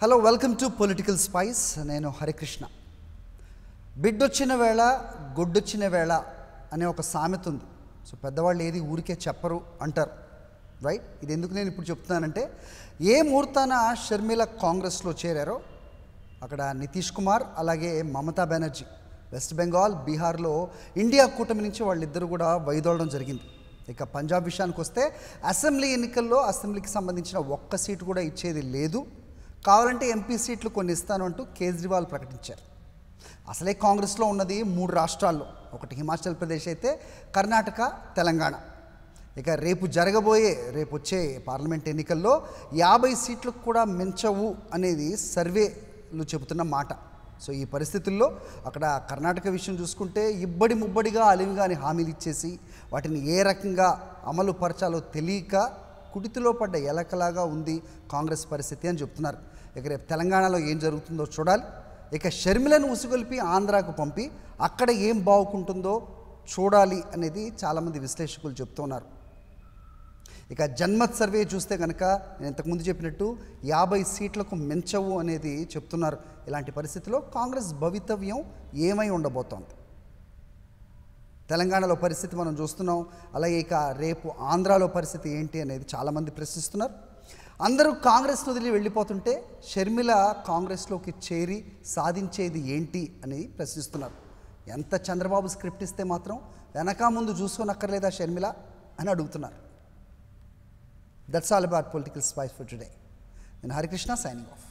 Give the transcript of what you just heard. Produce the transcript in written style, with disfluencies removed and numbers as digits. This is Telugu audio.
Hello welcome to political spice. నేను హరికృష్ణ. బిడ్డొచ్చిన వేళ గొడ్డొచ్చిన వేళ అనే ఒక సామెత ఉంది. సో పెద్దవాళ్ళు ఏది ఊరికే చెప్పరు అంటారు, రైట్? ఇది ఎందుకు నేను ఇప్పుడు చెప్తున్నానంటే, ఏ ముహూర్తాన షర్మిల కాంగ్రెస్లో చేరారో అక్కడ నితీష్ కుమార్ అలాగే మమతా బెనర్జీ వెస్ట్ బెంగాల్ బీహార్లో ఇండియా కూటమి నుంచి వాళ్ళిద్దరూ కూడా వైదొలడం జరిగింది. ఇక పంజాబ్ విషయానికి వస్తే అసెంబ్లీ ఎన్నికల్లో అసెంబ్లీకి సంబంధించిన ఒక్క సీటు కూడా ఇచ్చేది లేదు, కావాలంటే ఎంపీ సీట్లు కొన్ని ఇస్తాను అంటూ కేజ్రీవాల్ ప్రకటించారు. అసలే కాంగ్రెస్లో ఉన్నది 3 రాష్ట్రాల్లో, ఒకటి హిమాచల్ ప్రదేశ్ అయితే కర్ణాటక, తెలంగాణ. ఇక రేపు వచ్చే పార్లమెంట్ ఎన్నికల్లో 50 సీట్లకు కూడా మించవు అనేది సర్వేలు చెబుతున్న మాట. సో ఈ పరిస్థితుల్లో అక్కడ కర్ణాటక విషయం చూసుకుంటే ఇబ్బడి ముబ్బడిగా అలివిగాని హామీలు ఇచ్చేసి వాటిని ఏ రకంగా అమలు పరచాలో తెలియక కుడితిలో పడ్డ ఎలకలాగా ఉంది కాంగ్రెస్ పరిస్థితి అని చెప్తున్నారు. ఇక రేపు తెలంగాణలో ఏం జరుగుతుందో చూడాలి. ఇక షర్మిలను ఉసుగొల్పి ఆంధ్రాకు పంపి అక్కడ ఏం బాగుంటుందో చూడాలి అనేది చాలామంది విశ్లేషకులు చెప్తున్నారు. ఇక జన్మత్ సర్వే చూస్తే కనుక నేను ఇంతకుముందు చెప్పినట్టు 50 సీట్లకు మించవు అనేది చెప్తున్నారు. ఇలాంటి పరిస్థితిలో కాంగ్రెస్ భవితవ్యం ఏమై ఉండబోతోంది? తెలంగాణలో పరిస్థితి మనం చూస్తున్నాం, అలాగే ఇక రేపు ఆంధ్రాలో పరిస్థితి ఏంటి అనేది చాలామంది ప్రశ్నిస్తున్నారు. అందరూ కాంగ్రెస్ను వదిలి వెళ్ళిపోతుంటే షర్మిల కాంగ్రెస్లోకి చేరి సాధించేది ఏంటి అని ప్రశ్నిస్తున్నారు. ఎంత చంద్రబాబు స్క్రిప్ట్ ఇస్తే మాత్రం వెనక ముందు చూసుకోనక్కర్లేదా షర్మిల అని అడుగుతున్నారు. That's all about political spice for today. నేను హరికృష్ణ, సైనింగ్ ఆఫ్.